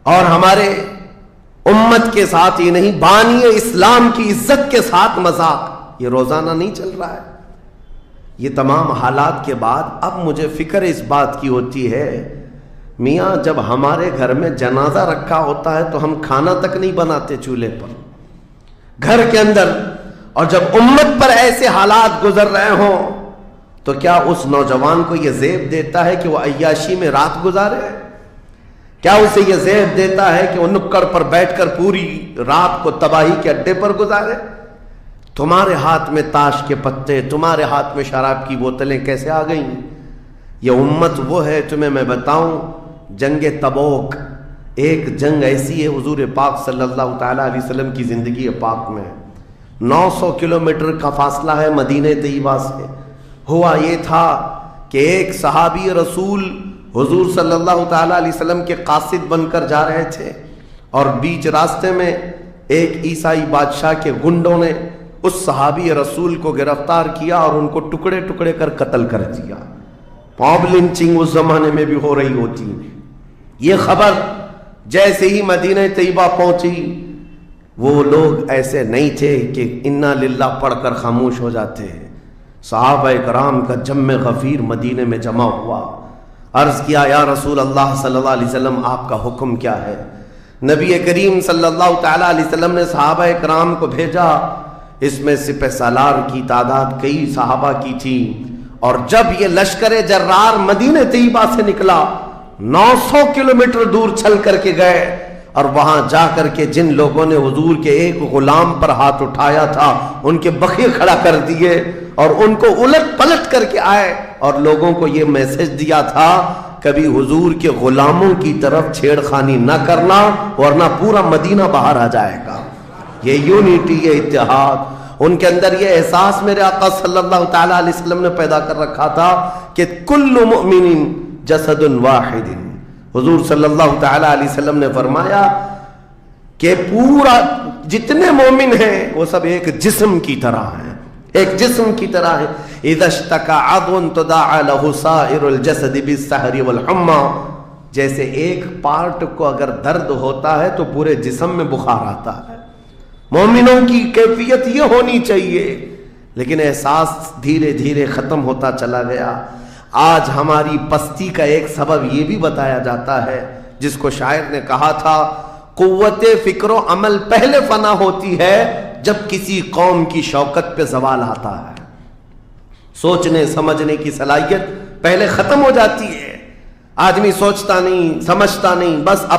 اور ہمارے امت کے ساتھ ہی نہیں، بانی اسلام کی عزت کے ساتھ مذاق، یہ روزانہ نہیں چل رہا ہے۔ یہ تمام حالات کے بعد اب مجھے فکر اس بات کی ہوتی ہے، میاں جب ہمارے گھر میں جنازہ رکھا ہوتا ہے تو ہم کھانا تک نہیں بناتے چولہے پر گھر کے اندر، اور جب امت پر ایسے حالات گزر رہے ہوں تو کیا اس نوجوان کو یہ زیب دیتا ہے کہ وہ عیاشی میں رات گزارے؟ کیا اسے یہ زیب دیتا ہے کہ وہ نکڑ پر بیٹھ کر پوری رات کو تباہی کے اڈے پر گزارے؟ تمہارے ہاتھ میں تاش کے پتے، تمہارے ہاتھ میں شراب کی بوتلیں کیسے آ گئیں؟ یہ امت وہ ہے، تمہیں میں بتاؤں، جنگ تبوک ایک جنگ ایسی ہے حضور پاک صلی اللہ تعالیٰ علیہ وسلم کی زندگی پاک میں 900 کلومیٹر کا فاصلہ ہے مدینہ طیبہ سے۔ ہوا یہ تھا کہ ایک صحابی رسول حضور صلی اللہ تعالیٰ علیہ وسلم کے قاصد بن کر جا رہے تھے، اور بیچ راستے میں ایک عیسائی بادشاہ کے گنڈوں نے اس صحابی رسول کو گرفتار کیا اور ان کو ٹکڑے ٹکڑے کر قتل کر دیا۔ موب لنچنگ اس زمانے میں بھی ہو رہی ہوتی۔ یہ خبر جیسے ہی مدینہ طیبہ پہنچی، وہ لوگ ایسے نہیں تھے کہ انا للہ پڑھ کر خاموش ہو جاتے ہیں۔ صحابہ کرام کا جم غفیر مدینے میں جمع ہوا، عرض کیا یا رسول اللہ صلی اللہ علیہ وسلم آپ کا حکم کیا ہے؟ نبی کریم صلی اللہ تعالیٰ علیہ وسلم نے صحابہ کرام کو بھیجا، اس میں سپہ سالار کی تعداد کئی صحابہ کی تھی، اور جب یہ لشکر جرار مدینہ طیبہ سے نکلا 900 کلومیٹر دور چھل کر کے گئے، اور وہاں جا کر کے جن لوگوں نے حضور کے ایک غلام پر ہاتھ اٹھایا تھا ان کے بخیے کھڑا کر دیے، اور ان کو الٹ پلٹ کر کے آئے اور لوگوں کو یہ میسج دیا تھا کبھی حضور کے غلاموں کی طرف چھیڑ خانی نہ کرنا ورنہ پورا مدینہ باہر آ جائے گا۔ یہ یونٹی، یہ اتحاد، ان کے اندر یہ احساس میرے آقا صلی اللہ تعالیٰ علیہ وسلم نے پیدا کر رکھا تھا کہ کل مؤمن جسد واحد۔ حضور صلی اللہ تعالیٰ علیہ وسلم نے فرمایا کہ پورا جتنے مومن ہیں وہ سب ایک جسم کی طرح ہیں، ایک جسم کی طرح ہے۔ اذا اشتکى عضو تداعى له سائر الجسد بالسهر والحمى، جیسے ایک پارٹ کو اگر درد ہوتا ہے تو پورے جسم میں بخار آتا ہے۔ مومنوں کی کیفیت یہ ہونی چاہیے، لیکن احساس دھیرے دھیرے ختم ہوتا چلا گیا۔ آج ہماری پستی کا ایک سبب یہ بھی بتایا جاتا ہے، جس کو شاعر نے کہا تھا قوت فکر و عمل پہلے فنا ہوتی ہے جب کسی قوم کی شوکت پہ زوال آتا ہے۔ سوچنے سمجھنے کی صلاحیت پہلے ختم ہو جاتی ہے، آدمی سوچتا نہیں، سمجھتا نہیں، بس اپنے